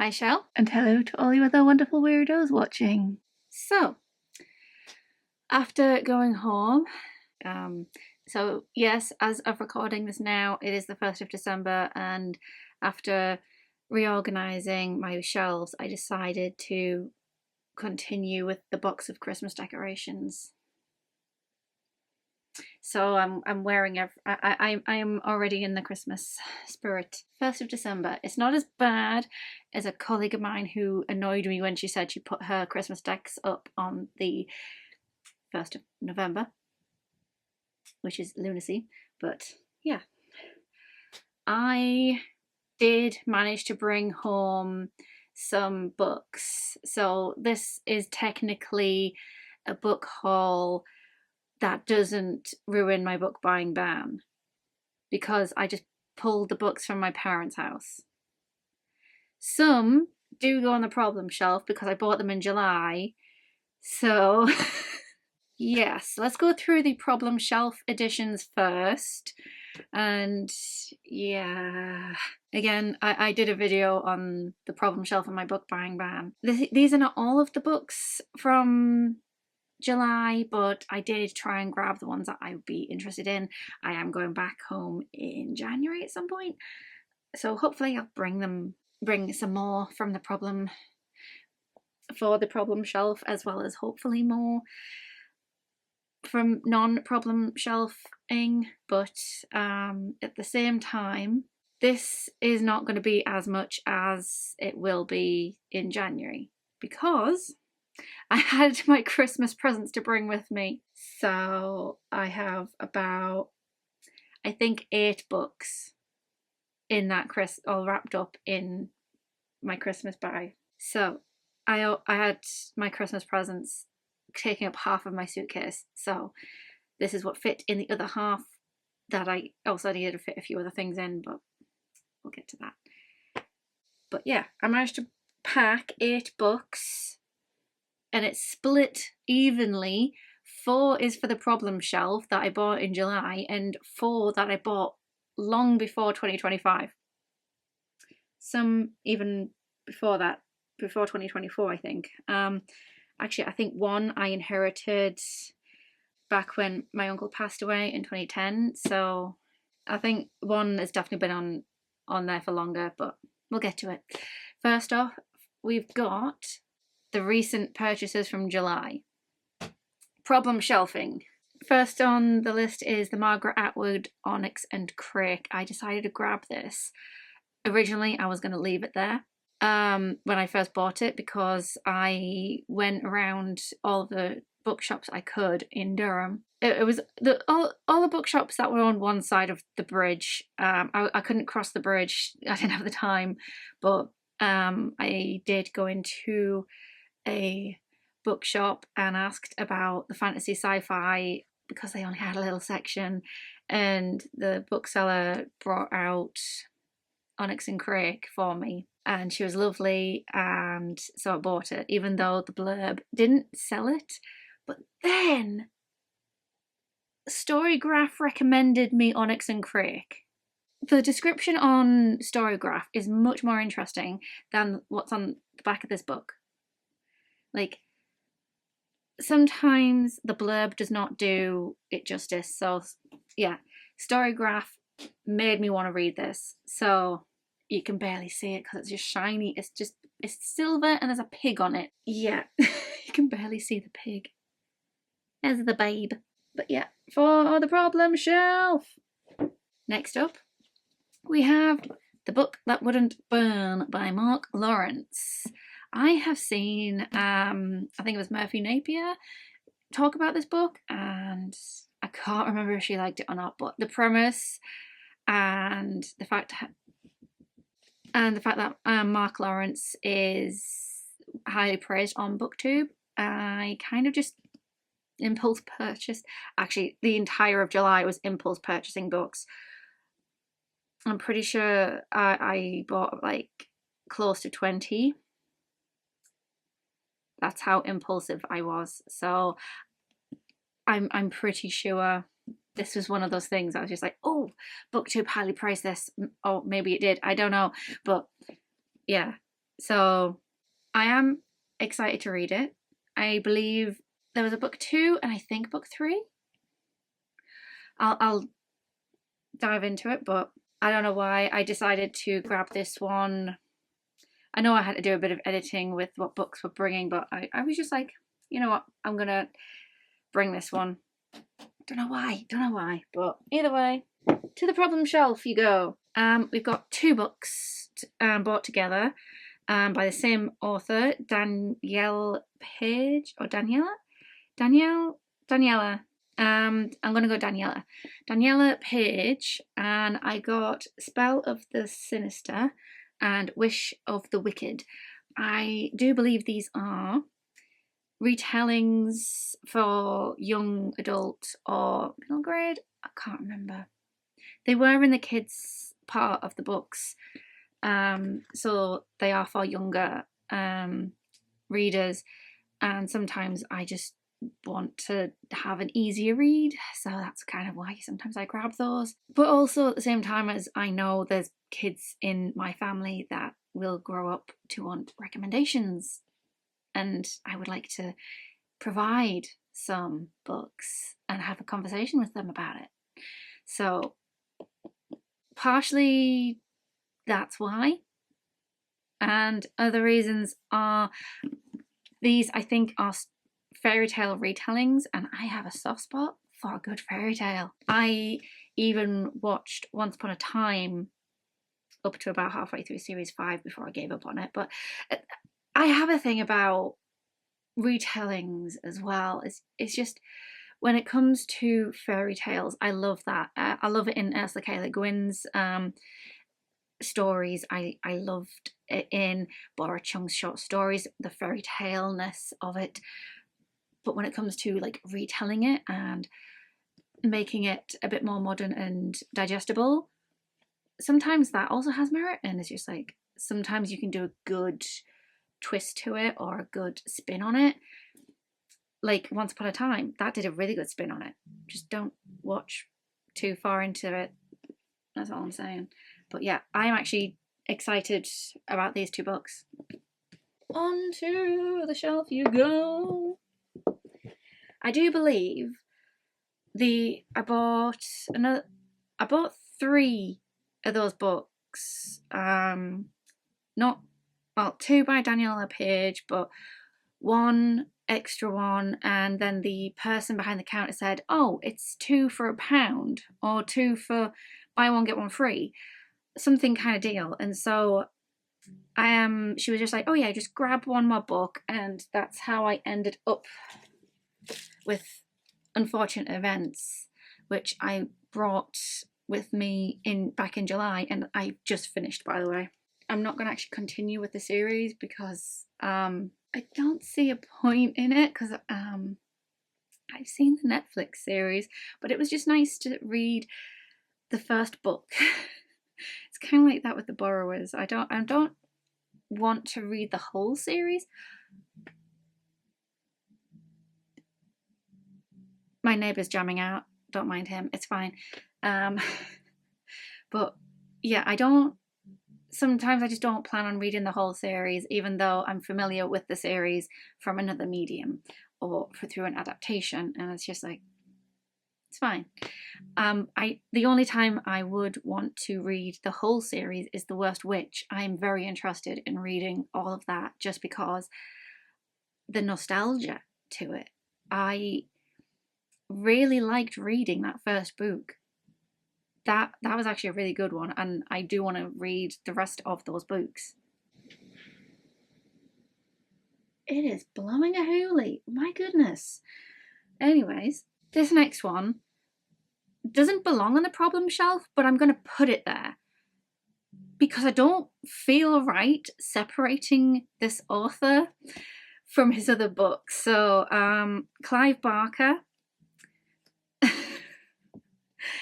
Hi, Shell. And hello to all you other wonderful weirdos watching. So, after going home, so yes, as of recording this now, it is the 1st of December, and after reorganising my shelves, I decided to continue with the box of Christmas decorations. So I'm wearing I am already in the Christmas spirit. 1st of December. It's not as bad as a colleague of mine who annoyed me when she said she put her Christmas decks up on the 1st of November, which is lunacy. But yeah, I did manage to bring home some books. So this is technically a book haul that doesn't ruin my book buying ban, because I just pulled the books from my parents' house. Some do go on the problem shelf because I bought them in July. So yes, let's go through the problem shelf editions first. And yeah, again, I did a video on the problem shelf and my book buying ban. These are not all of the books from July, but I did try and grab the ones that I would be interested in. I am going back home in January at some point, so hopefully I'll bring some more from the problem shelf, as well as hopefully more from non-problem shelving. But at the same time, this is not going to be as much as it will be in January, because I had my Christmas presents to bring with me. So I have about, I think, 8 books in that all wrapped up in my Christmas bag. So I had my Christmas presents taking up half of my suitcase. So this is what fit in the other half that I also needed to fit a few other things in, but we'll get to that. But yeah, I managed to pack 8 books, and it's split evenly. 4 is for the problem shelf that I bought in July, and 4 that I bought long before 2025. Some even before that, before 2024, I think. Actually, I think one I inherited back when my uncle passed away in 2010. So I think one has definitely been on there for longer, but we'll get to it. First off, we've got the recent purchases from July. Problem shelving. First on the list is the Margaret Atwood Onyx and Crake. I decided to grab this. Originally, I was going to leave it there when I first bought it, because I went around all the bookshops I could in Durham. It was all the bookshops that were on one side of the bridge. I couldn't cross the bridge. I didn't have the time, but I did go into a bookshop and asked about the fantasy sci-fi, because they only had a little section, and the bookseller brought out Onyx and Crake for me, and she was lovely, and so I bought it, even though the blurb didn't sell it. But then Storygraph recommended me Onyx and Crake. The description on Storygraph is much more interesting than what's on the back of this book. Like, sometimes the blurb does not do it justice. So yeah, Storygraph made me want to read this. So you can barely see it because it's just shiny. It's silver and there's a pig on it. Yeah, you can barely see the pig. There's the babe. But yeah, for the problem shelf. Next up, we have The Book That Wouldn't Burn by Mark Lawrence. I have seen, I think it was Murphy Napier, talk about this book, and I can't remember if she liked it or not, but the premise and the fact that Mark Lawrence is highly praised on BookTube, I kind of just impulse purchased. Actually, the entire of July was impulse purchasing books. I'm pretty sure I bought like close to 20. That's how impulsive I was. So I'm pretty sure this was one of those things I was just like, oh, BookTube highly priced this. Oh, maybe it did. I don't know. But yeah, So I am excited to read it. I believe there was a book 2 and I think book 3. I'll dive into it, but I don't know why I decided to grab this one. I know I had to do a bit of editing with what books were bringing, but I was just like, you know what, I'm gonna bring this one. Don't know why, but either way, to the problem shelf you go. We've got 2 books bought together by the same author, Danielle Page, or Daniela. I'm gonna go Daniela Page, and I got Spell of the Sinister and Wish of the Wicked. I do believe these are retellings for young adult or middle grade. I can't remember. They were in the kids part of the books, so they are for younger readers, and sometimes I just want to have an easier read, so that's kind of why sometimes I grab those. But also at the same time, as I know there's kids in my family that will grow up to want recommendations, and I would like to provide some books and have a conversation with them about it. So partially that's why, and other reasons are these I think are fairy tale retellings, and I have a soft spot for a good fairy tale. I even watched Once Upon a Time up to about halfway through series 5 before I gave up on it, but I have a thing about retellings as well. It's just, when it comes to fairy tales, I love that. I love it in Ursula K. Le Guin's stories. I loved it in Bora Chung's short stories, the fairy tale-ness of it. But when it comes to like retelling it and making it a bit more modern and digestible, sometimes that also has merit, and it's just like sometimes you can do a good twist to it or a good spin on it. Like Once Upon a Time, that did a really good spin on it. Just don't watch too far into it. That's all I'm saying. But yeah, I am actually excited about these 2 books. Onto the shelf you go. I do believe I bought 3 of those books. Not, well, 2 by Daniela Page, but 1 extra one, and then the person behind the counter said, oh, it's 2 for £1 or 2 for buy one get one free, something kind of deal. And so she was just like, oh yeah, just grab 1 more book, and that's how I ended up with Unfortunate Events, which I brought with me back in July, and I just finished, by the way. I'm not going to actually continue with the series because I don't see a point in it, because I've seen the Netflix series, but it was just nice to read the first book. It's kind of like that with The Borrowers. I don't want to read the whole series. My neighbour's jamming out. Don't mind him. It's fine. But yeah, sometimes I just don't plan on reading the whole series, even though I'm familiar with the series from another medium or through an adaptation, and it's just like, it's fine. The only time I would want to read the whole series is The Worst Witch. I'm very interested in reading all of that just because the nostalgia to it. I really liked reading that first book. That was actually a really good one, and I do want to read the rest of those books. It is blowing a hoolie. My goodness. Anyways, this next one doesn't belong on the problem shelf, but I'm going to put it there because I don't feel right separating this author from his other books. So, Clive Barker.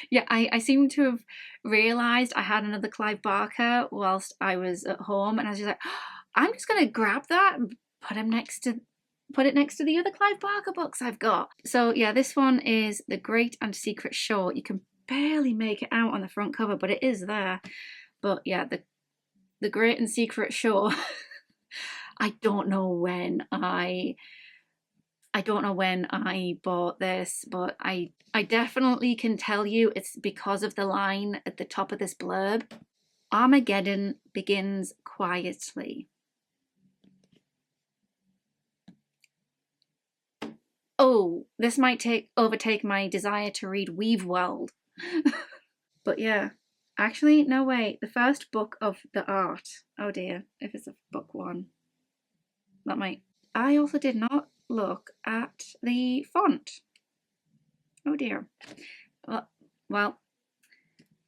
Yeah, I seem to have realised I had another Clive Barker whilst I was at home, and I was just like, oh, I'm just going to grab that and put it next to the other Clive Barker books I've got. So yeah, this one is The Great and Secret Shore. You can barely make it out on the front cover, but it is there. But yeah, The Great and Secret Shore. I don't know when I don't know when I bought this, but I definitely can tell you it's because of the line at the top of this blurb. Armageddon begins quietly. Oh, this might overtake my desire to read Weave World. But yeah, actually, no, wait. The first book of the art. Oh dear, if it's a book one. That might. I also did not look at the font. Oh dear. Well,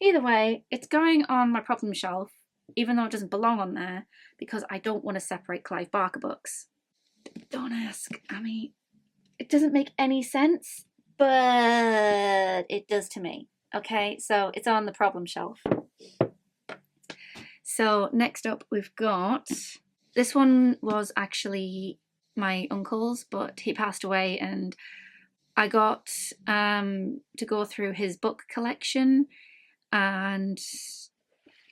either way, it's going on my problem shelf, even though it doesn't belong on there, because I don't want to separate Clive Barker books. Don't ask. I mean, it doesn't make any sense, but it does to me. Okay, so it's on the problem shelf. So next up we've got, this one was actually my uncle's, but he passed away, and I got to go through his book collection and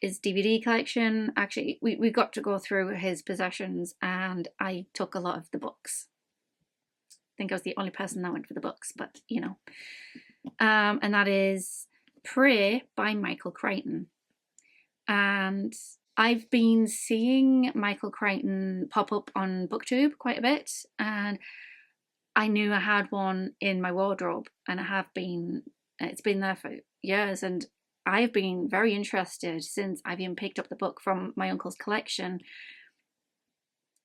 his DVD collection. Actually, we got to go through his possessions, and I took a lot of the books. I think I was the only person that went for the books, but you know. And that is Prey by Michael Crichton. And I've been seeing Michael Crichton pop up on BookTube quite a bit, and I knew I had one in my wardrobe, and it's been there for years, and I've been very interested since I've even picked up the book from my uncle's collection.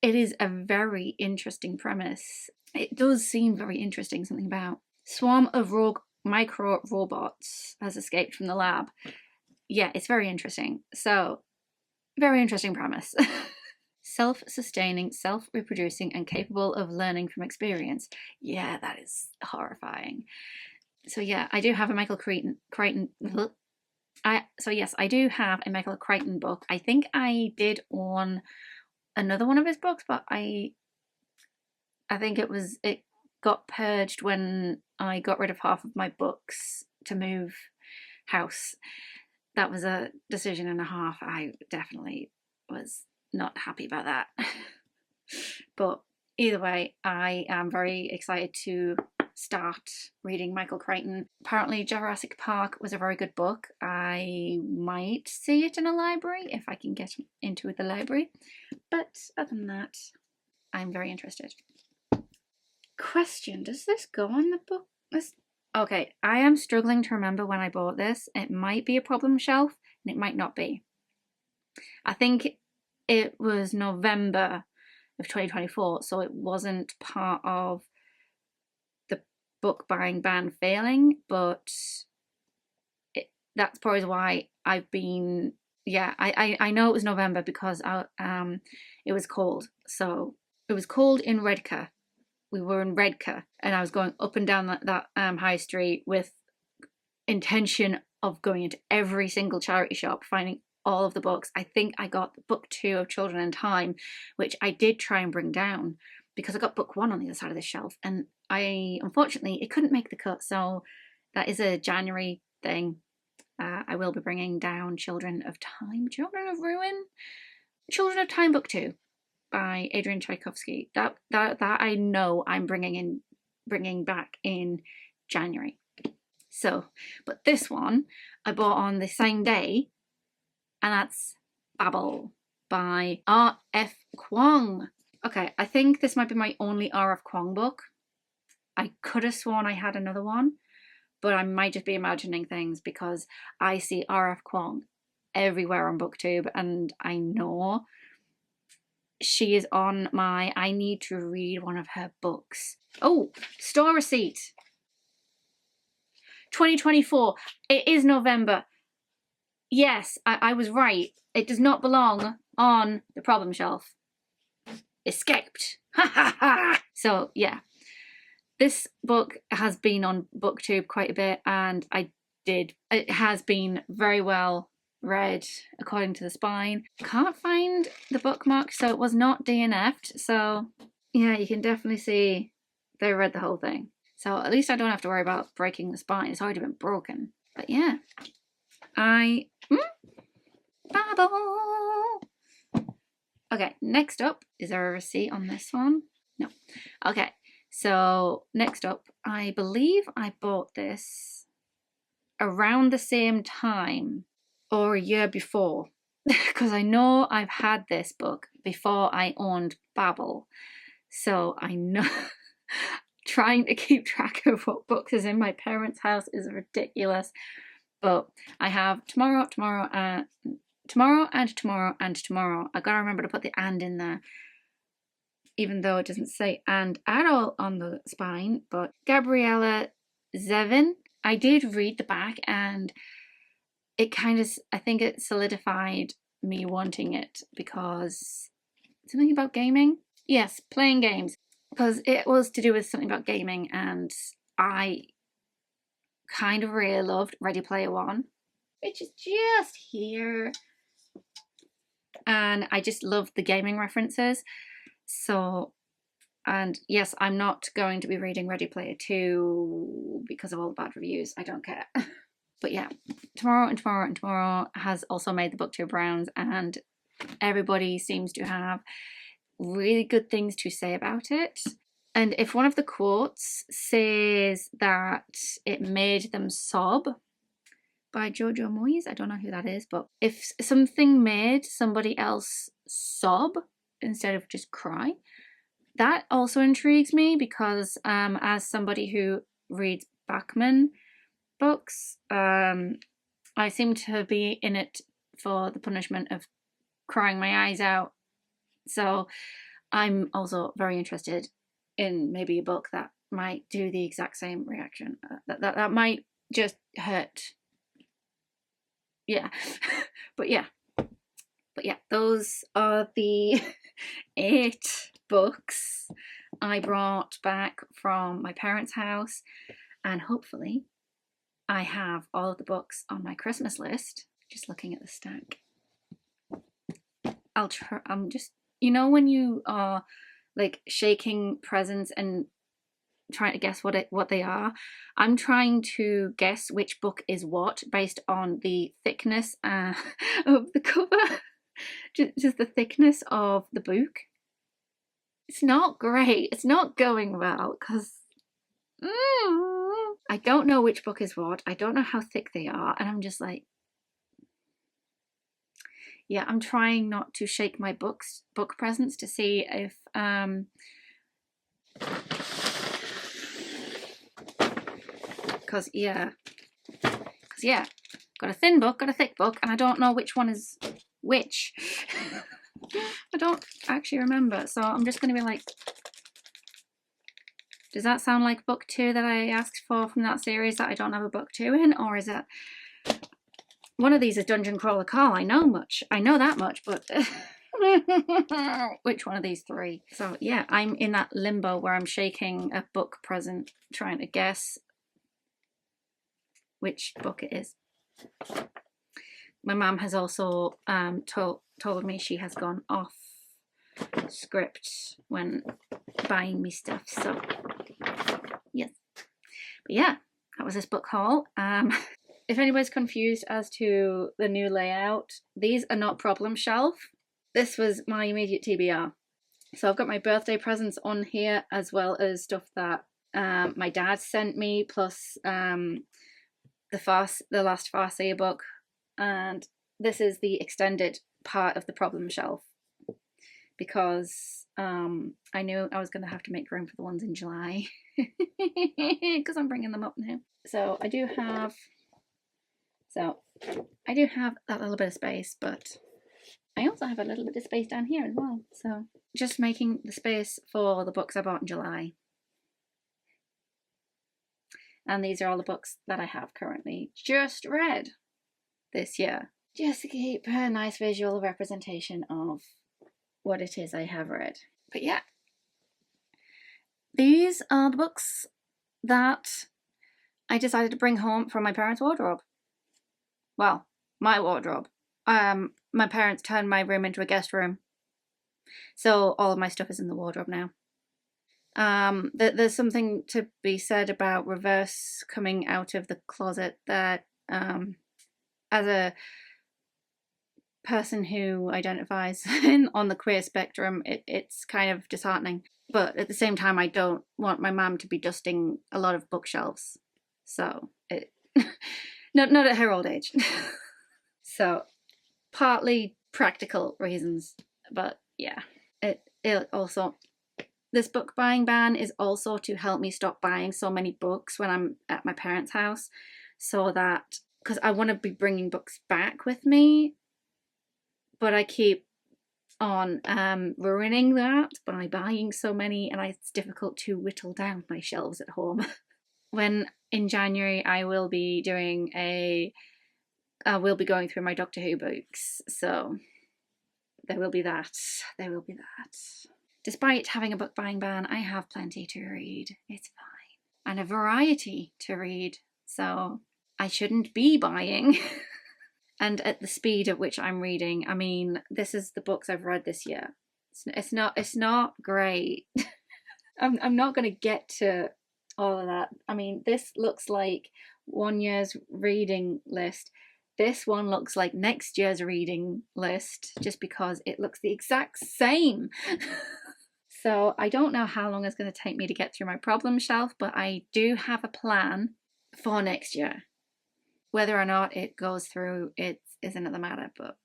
It is a very interesting premise. It does seem very interesting, something about swarm of rogue micro robots has escaped from the lab. Yeah, it's very interesting. So, very interesting premise. Self-sustaining, self-reproducing, and capable of learning from experience. Yeah, that is horrifying. So yeah, I do have a Michael Crichton. Yes, I do have a Michael Crichton book. I think I did own another one of his books, but I think it got purged when I got rid of half of my books to move house. That was a decision and a half. I definitely was not happy about that. But either way, I am very excited to start reading Michael Crichton. Apparently Jurassic Park was a very good book. I might see it in a library if I can get into the library. But other than that, I'm very interested. Question, does this go on the book? Okay, I am struggling to remember when I bought this. It might be a problem shelf, and it might not be. I think it was November of 2024, so it wasn't part of the book buying ban failing, but that's probably why I've been, yeah, I know it was November because it was cold. So it was cold in Redcar. We were in Redcar, and I was going up and down that high street with intention of going into every single charity shop, finding all of the books. I think I got book 2 of Children in Time, which I did try and bring down because I got book 1 on the other side of the shelf, and unfortunately it couldn't make the cut. So that is a January thing. I will be bringing down Children of Time, Children of Ruin, Children of Time book 2 by Adrian Tchaikovsky. That I know I'm bringing back in January. So, but this one I bought on the same day, and that's Babel by R.F. Kuang. Okay, I think this might be my only R.F. Kuang book. I could have sworn I had another one, but I might just be imagining things because I see R.F. Kuang everywhere on BookTube, and I know she is on my I need to read one of her books. Oh, store receipt. 2024. It is November. Yes, I was right. It does not belong on the problem shelf. Escaped. Ha ha ha. So yeah, this book has been on BookTube quite a bit, and it has been very well read according to the spine. Can't find the bookmark, so it was not DNF'd. So yeah, you can definitely see they read the whole thing. So at least I don't have to worry about breaking the spine. It's already been broken. But yeah, Babble. Okay, next up, is there a receipt on this one? No. Okay, so next up, I believe I bought this around the same time or a year before, because I know I've had this book before I owned Babbel. So I know trying to keep track of what books is in my parents' house is ridiculous. But I have tomorrow, and tomorrow. I gotta remember to put the and in there, even though it doesn't say and at all on the spine. But Gabriella Zevin, I did read the back, and it kind of, I think it solidified me wanting it because something about gaming. Yes, playing games, because it was to do with something about gaming, and I kind of really loved Ready Player One, which is just here. And I just loved the gaming references. So, and yes, I'm not going to be reading Ready Player 2 because of all the bad reviews. I don't care. But yeah, Tomorrow has also made the booktube rounds, and everybody seems to have really good things to say about it. And if one of the quotes says that it made them sob, by Jojo Moyes, I don't know who that is, but if something made somebody else sob instead of just cry, that also intrigues me, because as somebody who reads Bachman books, I seem to be in it for the punishment of crying my eyes out. So I'm also very interested in maybe a book that might do the exact same reaction. That might just hurt. Yeah. But yeah. Those are the 8 books I brought back from my parents' house, and hopefully I have all of the books on my Christmas list. Just looking at the stack. I'm just, when you are like shaking presents and trying to guess what they are, I'm trying to guess which book is what based on the thickness of the cover. Just the thickness of the book. It's not great. It's not going well, because I don't know which book is what. I don't know how thick they are, and I'm just like, yeah, I'm trying not to shake my book presents to see if because yeah, got a thin book, got a thick book, and I don't know which one is which. I don't actually remember, so I'm just going to be like, does that sound like book 2 that I asked for from that series that I don't have a book 2 in, or is it one of these is Dungeon Crawler Call? I know that much, but which one of these 3? So yeah, I'm in that limbo where I'm shaking a book present trying to guess which book it is. My mum has also told me she has gone off script when buying me stuff, so yes. But yeah, that was this book haul. If anybody's confused as to the new layout, these are not problem shelf. This was my immediate TBR. So I've got my birthday presents on here, as well as stuff that my dad sent me, plus the last Farseer book, and this is the extended part of the problem shelf, because I knew I was going to have to make room for the ones in July, because I'm bringing them up now. So I do have that little bit of space, but I also have a little bit of space down here as well. So just making the space for the books I bought in July. And these are all the books that I have currently just read this year, just to keep a nice visual representation of what it is I have read. But yeah, these are the books that I decided to bring home from my parents' wardrobe. Well, my wardrobe. My parents turned my room into a guest room, so all of my stuff is in the wardrobe now. There's something to be said about reverse coming out of the closet, that as a person who identifies on the queer spectrum, it's kind of disheartening. But at the same time, I don't want my mum to be dusting a lot of bookshelves. So it not at her old age. So partly practical reasons, but yeah, it also, this book buying ban is also to help me stop buying so many books when I'm at my parents' house, so that, because I want to be bringing books back with me, but I keep on ruining that by buying so many, and it's difficult to whittle down my shelves at home. When in January I will be doing I will be going through my Doctor Who books, so there will be that. There will be that. Despite having a book buying ban, I have plenty to read. It's fine. And a variety to read, so I shouldn't be buying. And at the speed at which I'm reading, I mean, this is the books I've read this year. It's not great. I'm not going to get to all of that. I mean, this looks like one year's reading list. This one looks like next year's reading list, just because it looks the exact same. So I don't know how long it's going to take me to get through my problem shelf, but I do have a plan for next year. Whether or not it goes through, it is another matter, but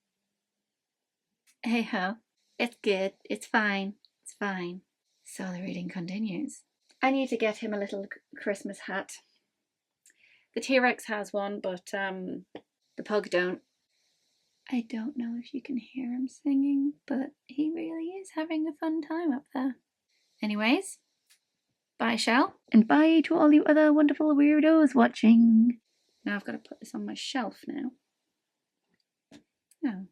hey ho, it's good, it's fine, it's fine. So the reading continues. I need to get him a little Christmas hat. The T-Rex has one, but the pug don't. I don't know if you can hear him singing, but he really is having a fun time up there. Anyways, bye, Shell. And bye to all you other wonderful weirdos watching. Now I've got to put this on my shelf now. Oh.